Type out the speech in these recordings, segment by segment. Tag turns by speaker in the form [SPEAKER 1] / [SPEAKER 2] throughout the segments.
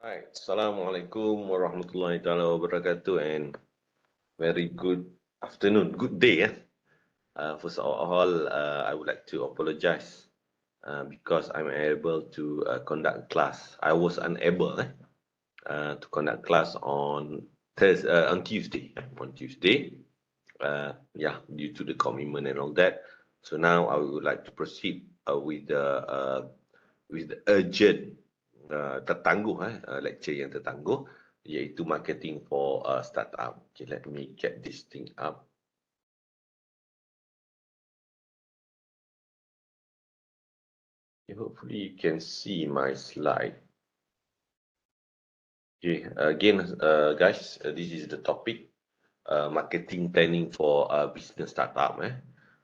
[SPEAKER 1] Right. Assalamualaikum warahmatullahi taala wabarakatuh and very good afternoon, good day. First of all, I would like to apologize because I'm able to conduct class. I was unable to conduct class on on Tuesday. On Tuesday, due to the commitment and all that. So now I would like to proceed with the urgent tertangguh lecture yang tertangguh iaitu marketing for startup. Okay, let me get this thing up. Okay, hopefully you can see my slide. Okay, again, guys, this is the topic, marketing planning for business startup.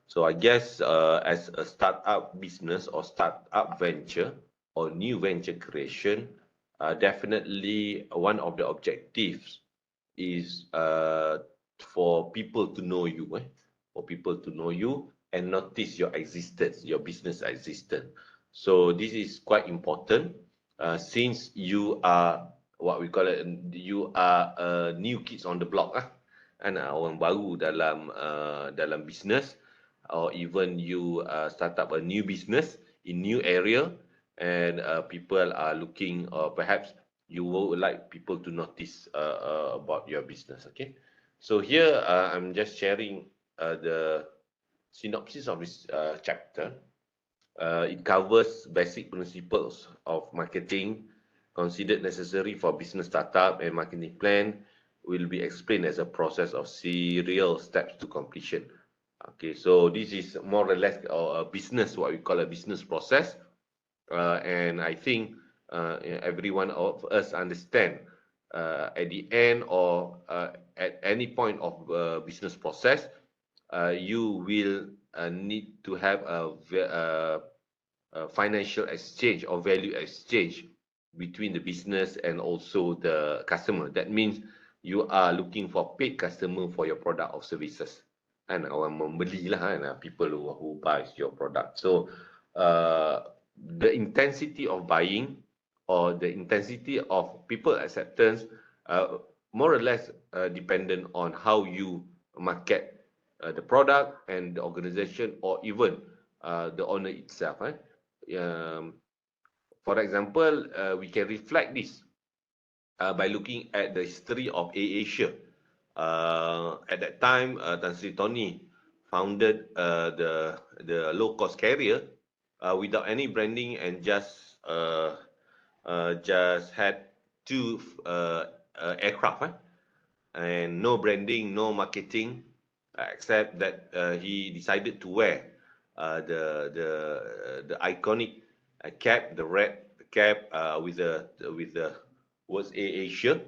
[SPEAKER 1] So I guess as a startup business or startup venture or new venture creation, definitely one of the objectives is for people to know you, for people to know you and notice your existence, your business existence. So this is quite important since you are what we call it, you are new kids on the block orang baru dalam business, or even you start up a new business in new area, and people are looking, or perhaps you would like people to notice about your business. Okay, so here I'm just sharing the synopsis of this chapter. It covers basic principles of marketing considered necessary for business startup, and marketing plan will be explained as a process of serial steps to completion. Okay, so this is more or less a business, what we call a business process, and I think every one of us understand at the end or at any point of business process, you will need to have a financial exchange or value exchange between the business and also the customer. That means you are looking for paid customer for your product or services. And orang membeli lah, people who buys your product. So the intensity of buying or the intensity of people acceptance more or less dependent on how you market the product and the organization, or even the owner itself. For example, we can reflect this by looking at the history of AirAsia. At that time, Tan Sri Tony founded the low cost carrier without any branding, and just had two aircraft, and no branding, no marketing, except that he decided to wear the iconic cap, the red cap with the words Asia.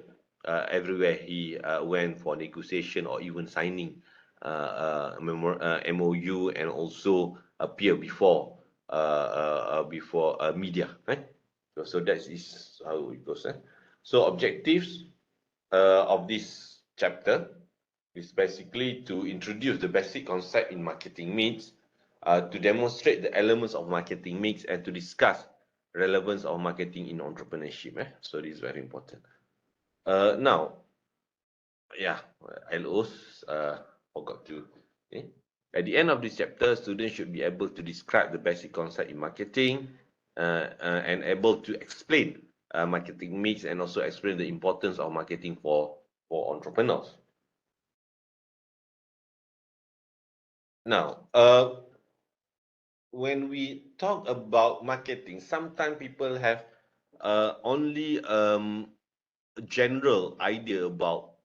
[SPEAKER 1] Everywhere he went for negotiation or even signing MOU, and also appear before media. So that is how it goes. So objectives of this chapter is basically to introduce the basic concept in marketing mix, to demonstrate the elements of marketing mix, and to discuss relevance of marketing in entrepreneurship. So this is very important. Now, LOs forgot to. Okay. At the end of this chapter, students should be able to describe the basic concept in marketing and able to explain marketing mix, and also explain the importance of marketing for entrepreneurs. Now, when we talk about marketing, sometimes people have only a general idea about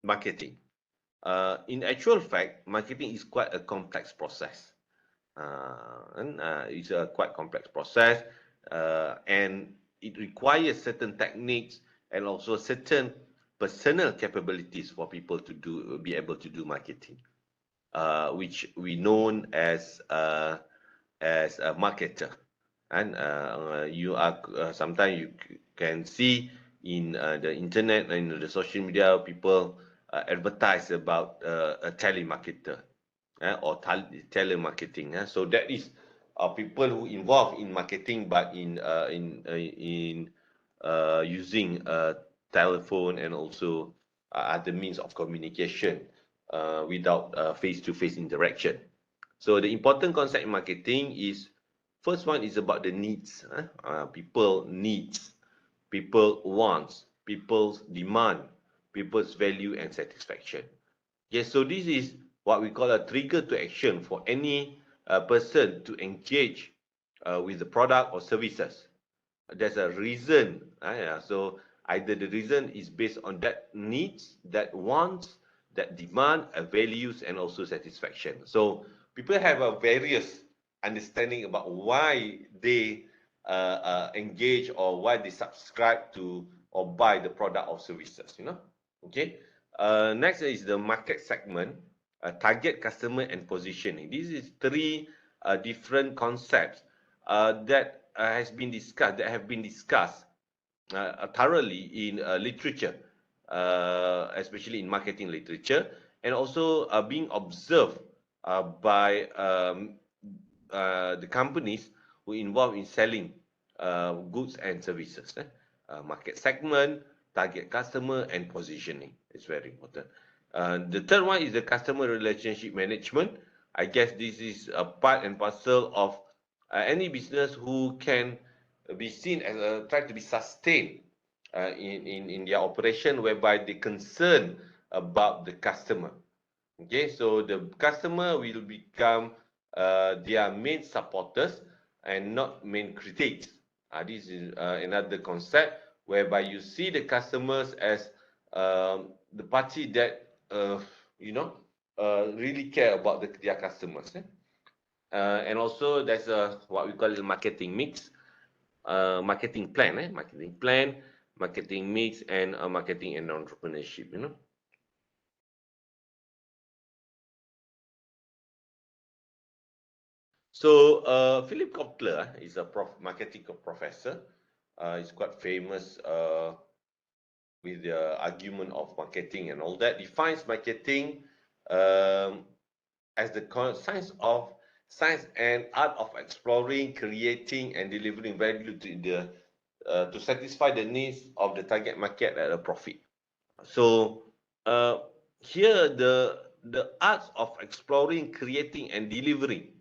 [SPEAKER 1] marketing. In actual fact, marketing is quite a complex process. It's a quite complex process, and it requires certain techniques and also certain personal capabilities for people to be able to do marketing, which we known as a marketer. And you are sometimes you can see in the internet and the social media, people advertise about a telemarketer or telemarketing. So that is people who involved in marketing, but in using telephone and also other means of communication without face-to-face interaction. So the important concept in marketing is, first one is about the needs. People needs, people wants, people's demand, people's value and satisfaction. Yes, so this is what we call a trigger to action for any person to engage with the product or services. There's a reason. So either the reason is based on that needs, that wants, that demand, values, and also satisfaction. So people have a various understanding about why they engage or why they subscribe to or buy the product or services. Okay. Next is the market segment, target customer and positioning. This is three different concepts that have been discussed thoroughly in literature, especially in marketing literature, and also being observed by the companies who involved in selling goods and services. Market segment, target customer, and positioning is very important. The third one is the customer relationship management. I guess this is a part and parcel of any business who can be seen as try to be sustained in their operation, whereby they concern about the customer. Okay, so the customer will become their main supporters and not main critics. This is another concept whereby you see the customers as the party that really care about their customers. And also there's what we call a marketing mix, marketing plan, marketing mix, and marketing and entrepreneurship. So Philip Kotler is a marketing professor. He's quite famous with the argument of marketing and all that. Defines marketing as the science and art of exploring, creating, and delivering value to satisfy the needs of the target market at a profit. So here the arts of exploring, creating, and delivering.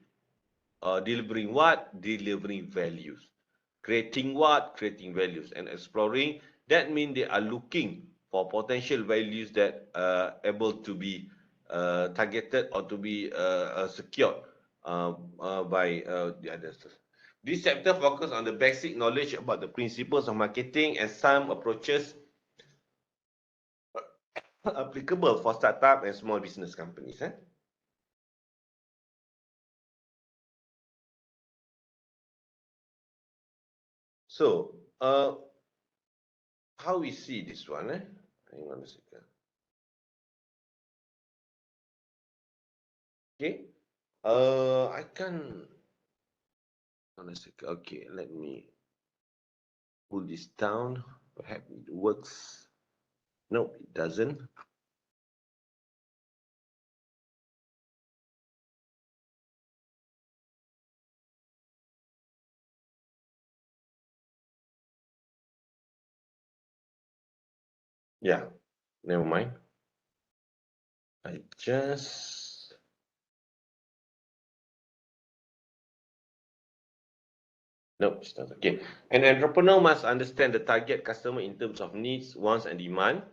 [SPEAKER 1] Delivering what? Delivering values. Creating what? Creating values. And exploring, that means they are looking for potential values that are able to be targeted or to be secured by the others. This chapter focuses on the basic knowledge about the principles of marketing and some approaches applicable for startup and small business companies. So, how we see this one? Hang on a second. Okay. I can. On a second. Okay, let me pull this down. Perhaps it works. No, it doesn't. Yeah, never mind. I just. No, it's not. Okay. An entrepreneur must understand the target customer in terms of needs, wants, and demand,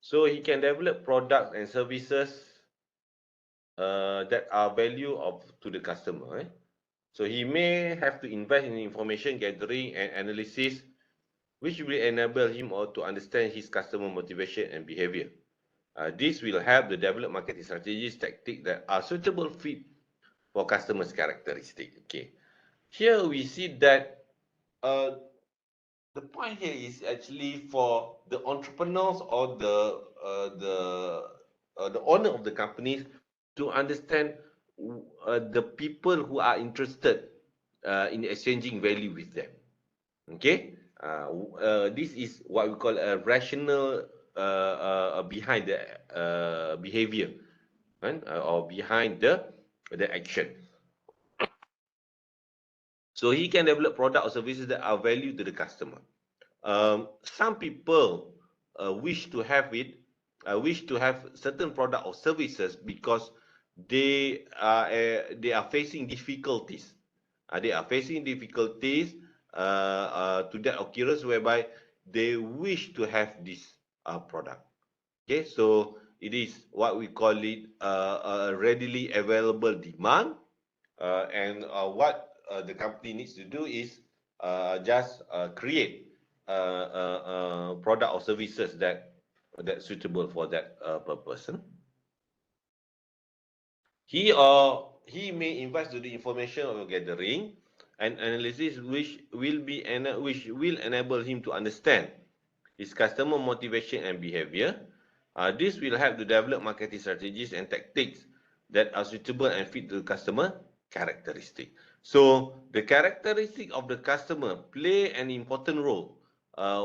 [SPEAKER 1] so he can develop products and services that are value to the customer. So he may have to invest in information gathering and analysis, which will enable him or to understand his customer motivation and behavior. This will help the develop marketing strategies, tactics that are suitable fit for customers' characteristics. Okay. Here we see that the point here is actually for the entrepreneurs or the owner of the companies to understand the people who are interested in exchanging value with them. Okay, this is what we call a rational behind the behavior, right? Or behind the action. So he can develop products or services that are valued to the customer. some people wish to have it, wish to have certain product or services because they are facing difficulties. They are facing difficulties to that occurrence whereby they wish to have this product. Okay, so it is what we call it a readily available demand, and what the company needs to do is just create product or services that suitable for that purpose. He may invest to the information of gathering and analysis which will enable him to understand his customer motivation and behavior. This will help to develop marketing strategies and tactics that are suitable and fit to the customer characteristic. So the characteristic of the customer play an important role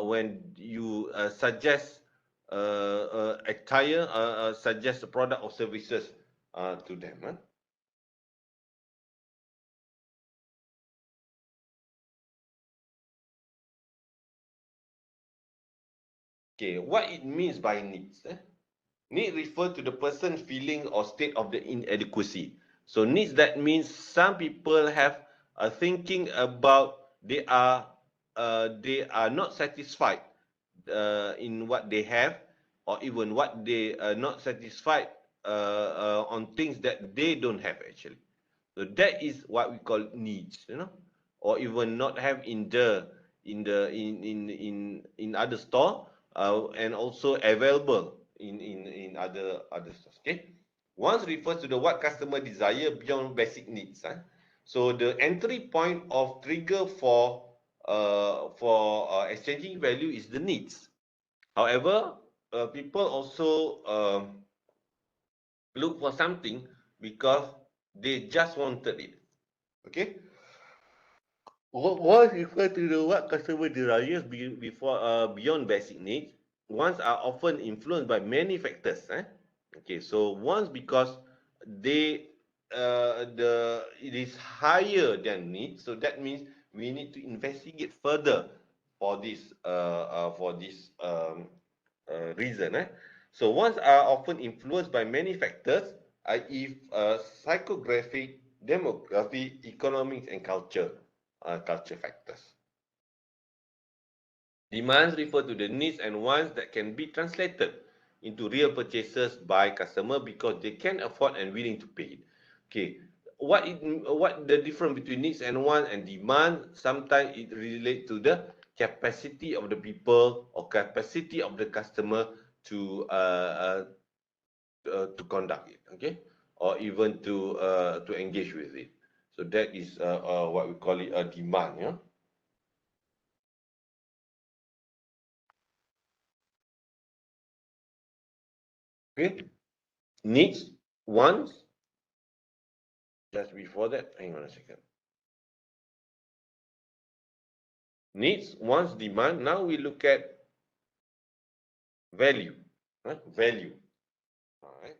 [SPEAKER 1] when you suggest a product or services to them. Huh? Okay, what it means by needs? Need refer to the person feeling or state of the inadequacy. So needs, that means some people have a thinking about they are not satisfied in what they have, or even what they are not satisfied on things that they don't have actually. So that is what we call needs, or even not have in other store, and also available in other stores. Okay, once refers to the what customer desire beyond basic needs. So the entry point of trigger for exchanging value is the needs. However, people also look for something because they just wanted it. Okay. Once refer to the what customer desires beyond basic needs, wants are often influenced by many factors. Okay, so once because it is higher than needs, so that means we need to investigate further for this reason. So wants are often influenced by many factors, i.e., psychographic, demographic, economics, and culture factors. Demands refer to the needs and wants that can be translated into real purchases by customer because they can afford and willing to pay it. Okay, what the difference between needs and want and demand? Sometimes it relates to the capacity of the people or capacity of the customer to conduct it. Okay, or even to engage with it. So that is what we call it a demand. Yeah. Okay. Needs, wants. Just before that, hang on a second. Needs, wants, demand. Now we look at value. Value.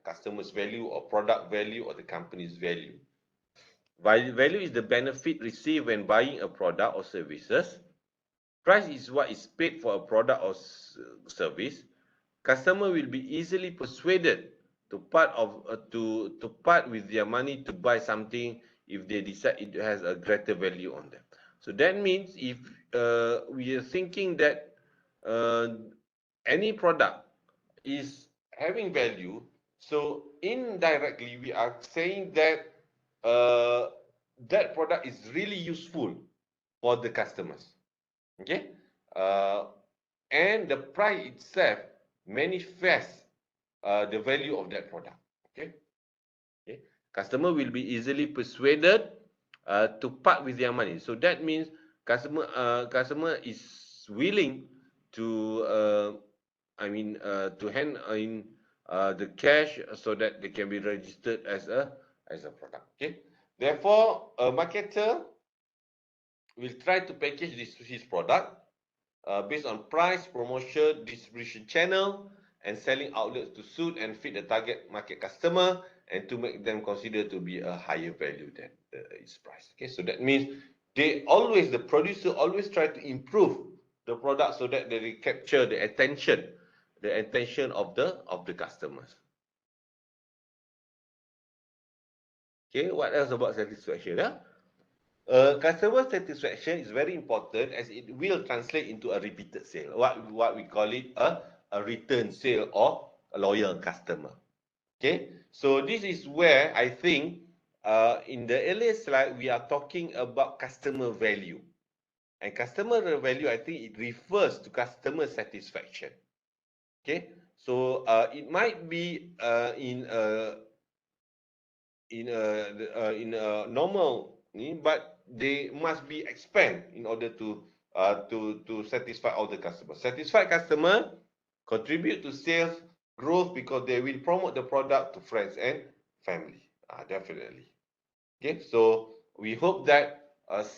[SPEAKER 1] Customer's value or product value or the company's value. Value is the benefit received when buying a product or services. Price is what is paid for a product or service. Customer will be easily persuaded to part with their money to buy something if they decide it has a greater value on them. So that means if we are thinking that uh, any product is having value, so indirectly we are saying that that product is really useful for the customers. Okay, uh, and the price itself manifests the value of that product. Okay, okay. Customer will be easily persuaded to part with their money. So that means customer is willing to to hand in the cash so that they can be registered as a product. Okay. Therefore, a marketer will try to package his product based on price, promotion, distribution channel, and selling outlets to suit and fit the target market customer and to make them consider to be a higher value than its price. Okay, so that means the producer always try to improve the product so that they capture the attention of the customers. Okay, what else about satisfaction? Customer satisfaction is very important as it will translate into a repeated sale. What we call it a return sale or a loyal customer. Okay, so this is where I think in the earlier slide we are talking about customer value. And customer value, I think it refers to customer satisfaction. Okay, so it might be in a normal, but they must be expand in order to satisfy all the customers. Satisfied customer contribute to sales growth because they will promote the product to friends and family. Definitely. Okay, so we hope that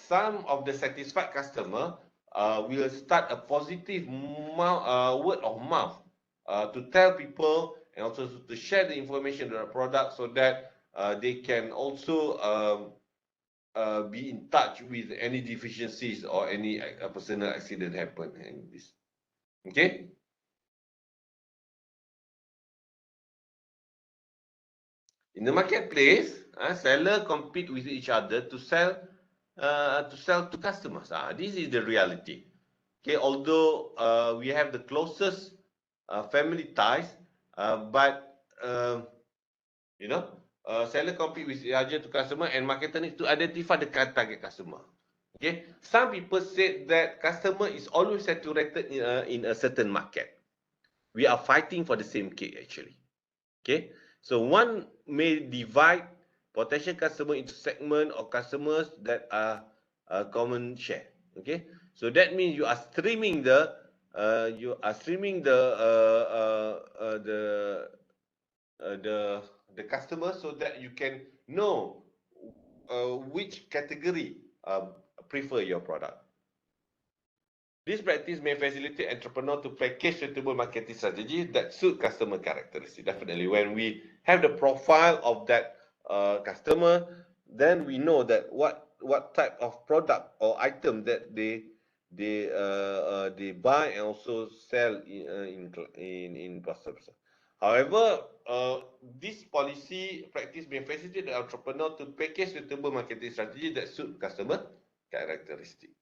[SPEAKER 1] some of the satisfied customer will start a positive word of mouth to tell people and also to share the information of the product so that they can also be in touch with any deficiencies or any personal accident happen in this. Okay. In the marketplace, seller compete with each other to sell to customers. This is the reality. Okay, although we have the closest family ties, but you know, seller compete with each other to customer, and marketer needs to identify the target customer. Okay, some people said that customer is always saturated in a certain market. We are fighting for the same cake actually. Okay, so one may divide potential customer into segment or customers that are a common share. Okay, so that means you are streaming the the customer so that you can know which category prefer your product. This practice may facilitate entrepreneurs to package suitable marketing strategies that suit customer characteristics. Definitely, when we have the profile of that customer, then we know that what type of product or item that they buy and also sell in customers. However, this policy practice may facilitate the entrepreneur to package suitable marketing strategy that suit customer characteristics.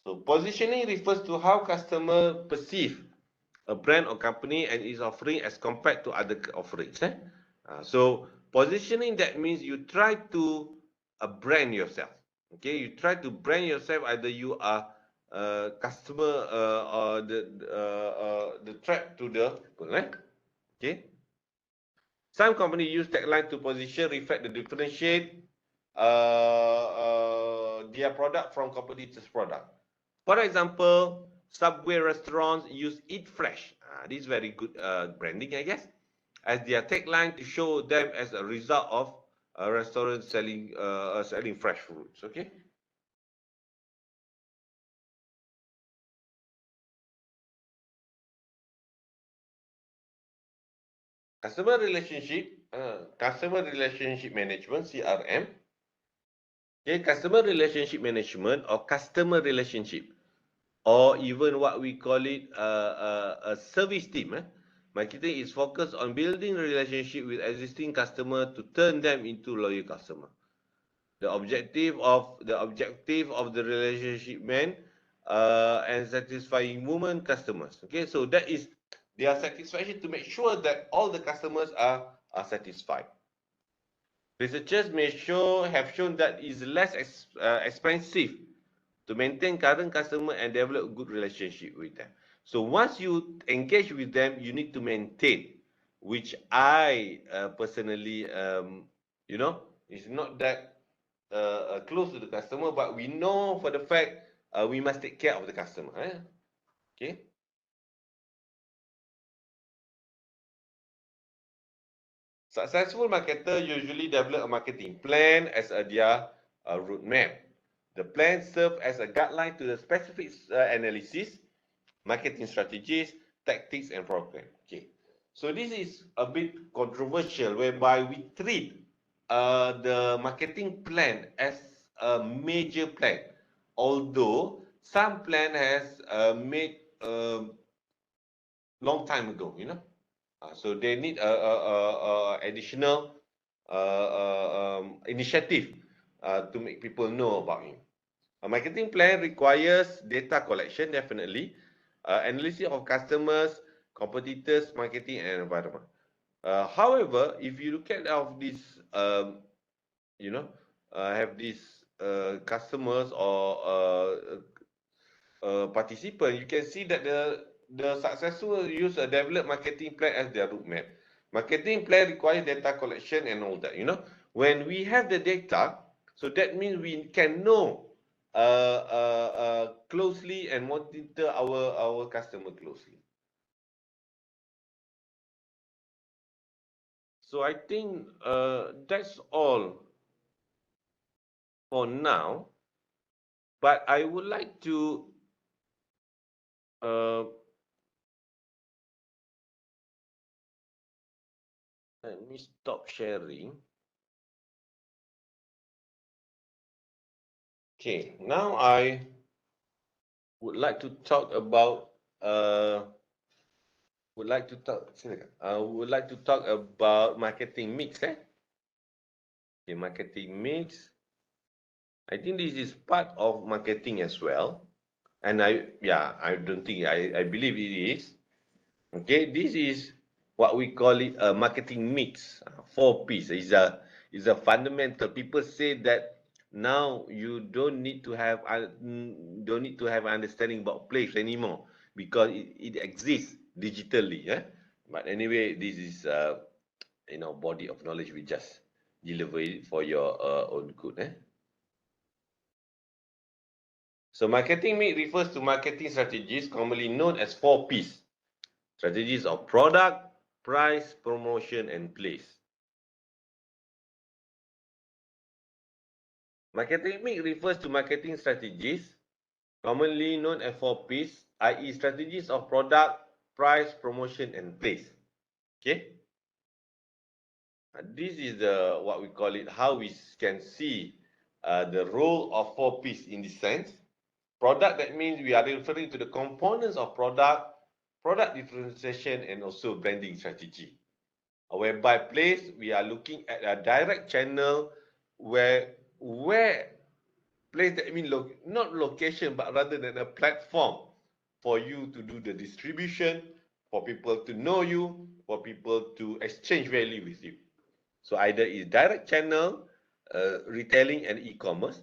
[SPEAKER 1] So positioning refers to how customer perceive a brand or company and its offering as compared to other offerings. So positioning, that means you try to brand yourself. Okay, you try to brand yourself, either you are customer or the threat to the people. Okay. Some companies use tagline to position, reflect the differentiate their product from competitors' product. For example, Subway restaurants use Eat Fresh. This is very good branding, I guess, as their tagline to show them as a result of a restaurant selling fresh foods. Okay. Customer relationship management (CRM). Okay, customer relationship management or customer relationship, or even what we call it a service team. Marketing is focused on building relationship with existing customer to turn them into loyal customer. The objective of the relationship man and satisfying women customers. Okay, so that is their satisfaction to make sure that all the customers are satisfied. Researchers have shown that it's less expensive to maintain current customer and develop good relationship with them. So once you engage with them, you need to maintain, which I personally, it's not that close to the customer, but we know for the fact we must take care of the customer. Okay. Successful marketer usually develop a marketing plan as their roadmap. The plan serves as a guideline to the specific analysis, marketing strategies, tactics, and program. Okay, so this is a bit controversial, whereby we treat the marketing plan as a major plan, although some plan has made long time ago, you know. So they need a additional initiative to make people know about him. A marketing plan requires data collection, definitely, analysis of customers, competitors, marketing, and environment. However, if you look at of this, you know, have these customers or participant, you can see that the successful use a developed marketing plan as their roadmap. Marketing plan requires data collection and all that. You know, when we have the data, so that means we can know closely and monitor our customer closely. So I think that's all for now. But I would like to uh, let me stop sharing. Okay, now I would like to talk about would like to talk about marketing mix, eh? Okay, marketing mix. I think this is part of marketing as well. And I don't think I believe it is. Okay, this is what we call it a marketing mix. Four piece is a fundamental. People say that now you don't need to have understanding about place anymore because it exists digitally. Yeah. But anyway, this is body of knowledge. We just deliver it for your own good. So marketing mix refers to marketing strategies commonly known as four P's. Strategies of product, price, promotion, and place. Marketing mix refers to marketing strategies, commonly known as 4Ps, i.e. strategies of product, price, promotion, and place. Okay? This is what we call it, how we can see the role of 4Ps in this sense. Product, that means we are referring to the components of product differentiation, and also branding strategy. Whereby place, we are looking at a direct channel where place, that means not location, but rather than a platform for you to do the distribution, for people to know you, for people to exchange value with you. So either is direct channel, retailing and e-commerce,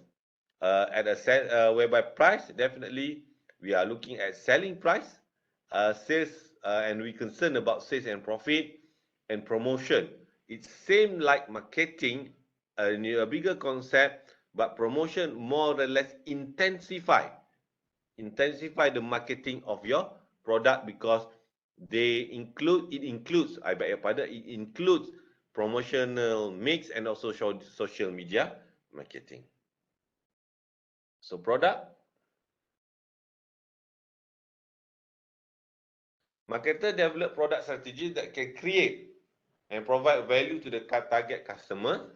[SPEAKER 1] at a set whereby price, definitely we are looking at selling price, sales, and we concern about sales and profit, and promotion. It's same like marketing, a bigger concept, but promotion more or less intensify the marketing of your product because it includes, I beg your pardon, it includes promotional mix and also social media marketing. So product, marketer develop product strategies that can create and provide value to the target customer.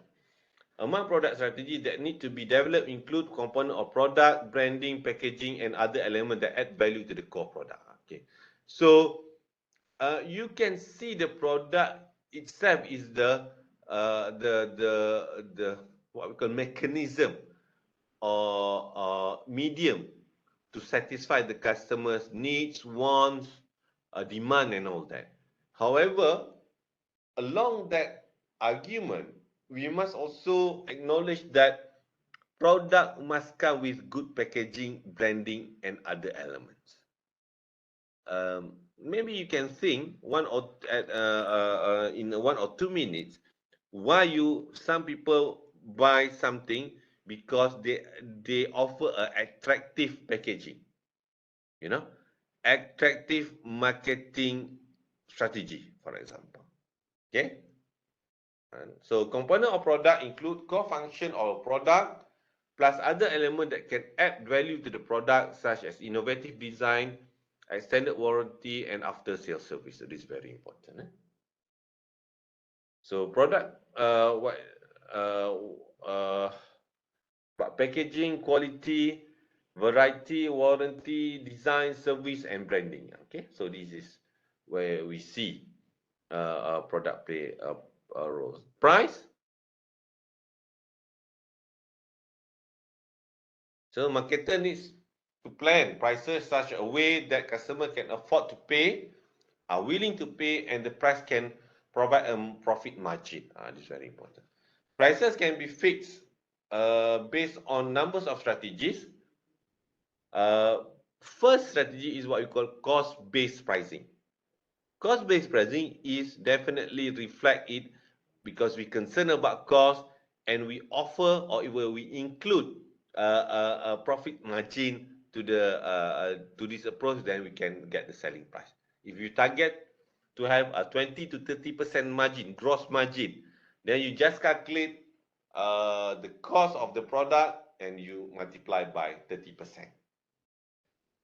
[SPEAKER 1] Among product strategies that need to be developed include component of product, branding, packaging, and other elements that add value to the core product. Okay, so you can see the product itself is the what we call mechanism or medium to satisfy the customer's needs, wants, demand, and all that. However, along that argument, we must also acknowledge that product must come with good packaging, branding, and other elements. Maybe you can think in 1 or 2 minutes why some people buy something because they offer an attractive packaging, you know, attractive marketing strategy, for example. Okay. And so component of product include core function of product plus other element that can add value to the product, such as innovative design, extended warranty, and after sales service. So this is very important. So product, packaging, quality, variety, warranty, design, service, and branding. Okay, so this is where we see product play a role. Price. So marketer needs to plan prices such a way that customer can afford to pay, are willing to pay, and the price can provide a profit margin. This is very important. Prices can be fixed based on numbers of strategies. First strategy is what we call cost-based pricing. Cost-based pricing is definitely reflect it because we concern about cost and we offer or even we include a profit margin to this approach, then we can get the selling price. If you target to have a 20 to 30% margin, gross margin, then you just calculate the cost of the product and you multiply by 30%.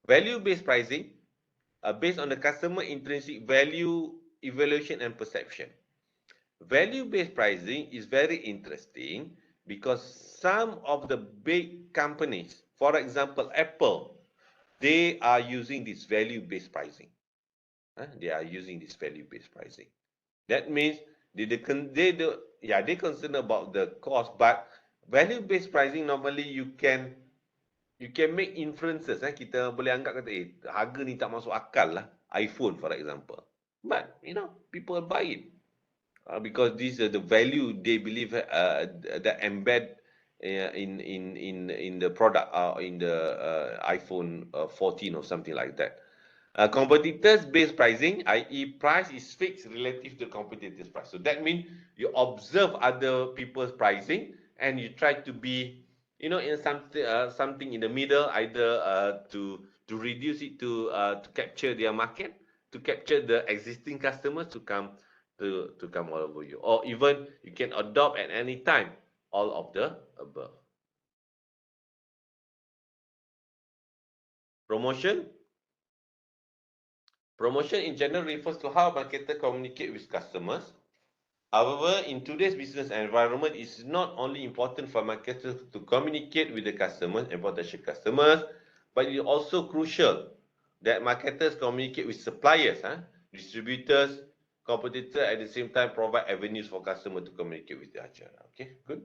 [SPEAKER 1] Value-based pricing based on the customer intrinsic value, evaluation, and perception. Value-based pricing is very interesting because some of the big companies, for example, Apple, they are using this value-based pricing. They are using this value-based pricing. That means they concern about the cost, but value-based pricing normally you can make inferences. Kita boleh anggap kata, harga ni tak masuk akal lah. iPhone for example. But, people buy it. Because this is the value they believe that embed in the product in the iPhone 14 or something like that. Competitors-based pricing, i.e. price is fixed relative to competitors' price. So that means you observe other people's pricing and you try to be, in something in the middle, either to reduce it to capture their market, to capture the existing customers to come all over you, or even you can adopt at any time all of the above. Promotion. Promotion in general refers to how marketers communicate with customers. However, in today's business environment, it's not only important for marketers to communicate with the customers and potential customers, but it's also crucial that marketers communicate with suppliers, distributors, competitors, at the same time provide avenues for customers to communicate with each other. Okay, good.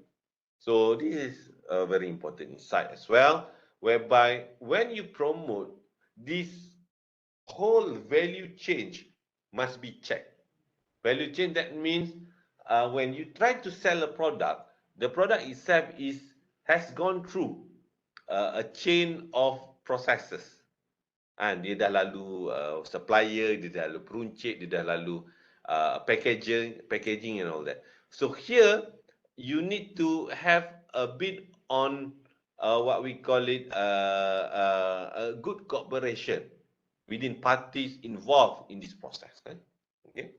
[SPEAKER 1] So this is a very important insight as well, whereby when you promote, this whole value chain must be checked. Value chain, that means when you try to sell a product, the product itself has gone through a chain of processes. Dia dah lalu supplier, dia dah lalu peruncit, dia dah lalu packaging and all that. So here, you need to have a bit on what we call it a good cooperation within parties involved in this process. Okay.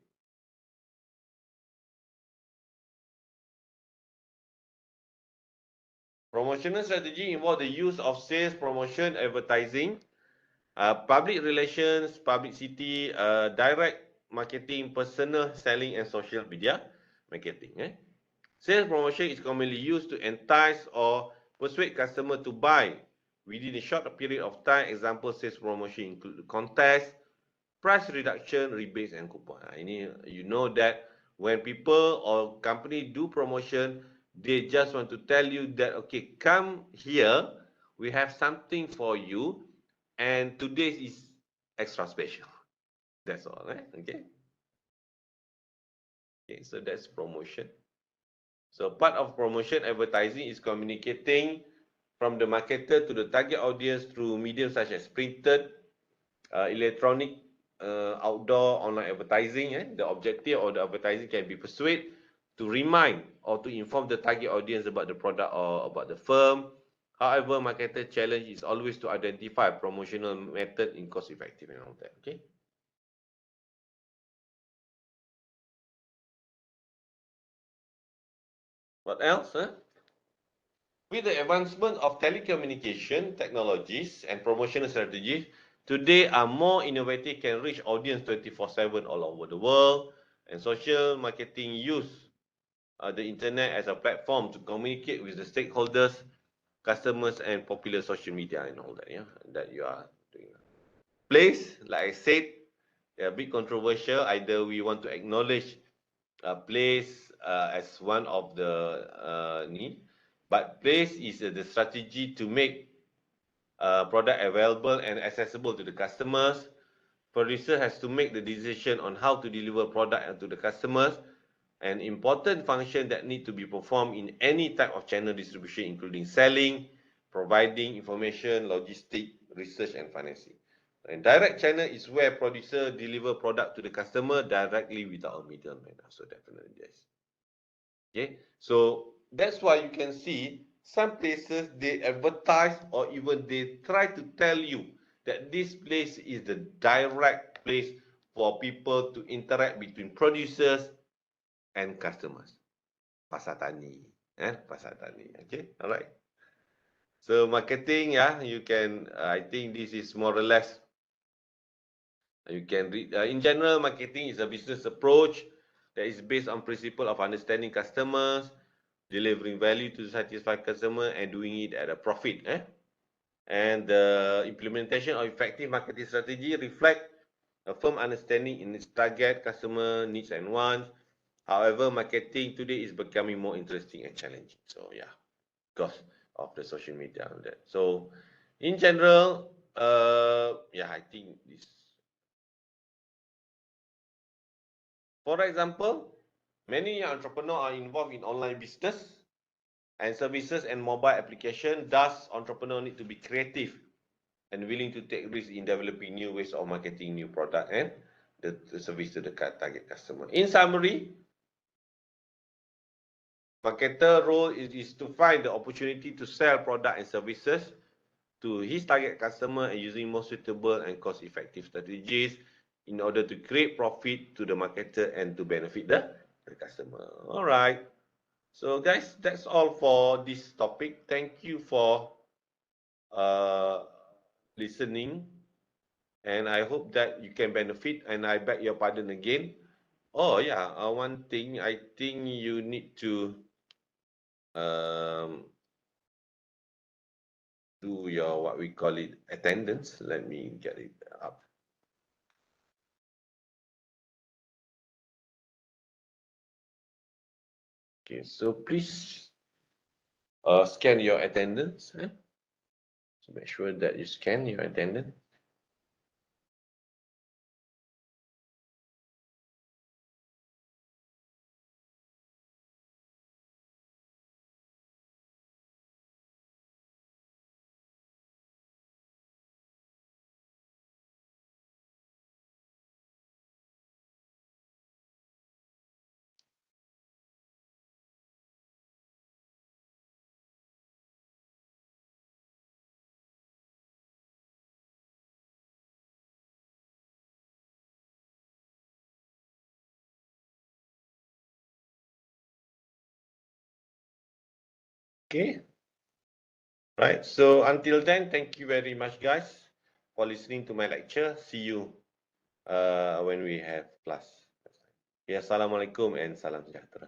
[SPEAKER 1] Promotional strategy involve the use of sales, promotion, advertising, public relations, publicity, direct marketing, personal selling, and social media marketing. Sales promotion is commonly used to entice or persuade customer to buy within a short period of time. Example sales promotion include contest, price reduction, rebates, and coupon. You know that when people or company do promotion, they just want to tell you that, okay, come here, we have something for you, and today is extra special. That's all, right? Okay. Okay, so that's promotion. So part of promotion advertising is communicating from the marketer to the target audience through mediums such as printed, electronic, outdoor, online advertising. The objective of the advertising can be persuade, to remind, or to inform the target audience about the product or about the firm. However, marketer challenge is always to identify a promotional method in cost effective and all that. Okay. What else? With the advancement of telecommunication technologies and promotional strategies, today are more innovative, can reach audience 24/7 all over the world, and social marketing use the internet as a platform to communicate with the stakeholders, customers, and popular social media and all that, yeah, that you are doing. Place, like I said, a bit controversial. Either we want to acknowledge place as one of the need, but place is the strategy to make product available and accessible to the customers. Producer has to make the decision on how to deliver product to the customers. An important function that need to be performed in any type of channel distribution, including selling, providing information, logistic, research, and financing. And direct channel is where producer deliver product to the customer directly without a middleman. So definitely yes. Okay, so that's why you can see some places they advertise or even they try to tell you that this place is the direct place for people to interact between producers and customers. Pasar tani, pasar tani. Okay, all right. So marketing, yeah, you can. I think this is more or less. You can read. In general, marketing is a business approach that is based on principle of understanding customers, delivering value to satisfy customer, and doing it at a profit. And the implementation of effective marketing strategy reflect a firm understanding in its target customer needs and wants. However, marketing today is becoming more interesting and challenging. So yeah, because of the social media and that. So in general, yeah, I think this. For example, many entrepreneurs are involved in online business and services and mobile application. Thus, entrepreneurs need to be creative and willing to take risks in developing new ways of marketing new product and the service to the target customer. In summary, marketer role is to find the opportunity to sell product and services to his target customer and using more suitable and cost-effective strategies in order to create profit to the marketer and to benefit the customer. All right. So guys, that's all for this topic. Thank you for uh, listening, and I hope that you can benefit. And I beg your pardon again. Oh yeah, one thing I think you need to um, do your what we call it attendance. Let me get it up. Okay, so please scan your attendance. So make sure that you scan your attendance. Okay. Right. So until then, thank you very much, guys, for listening to my lecture. See you when we have class. Ya, assalamualaikum and salam sejahtera.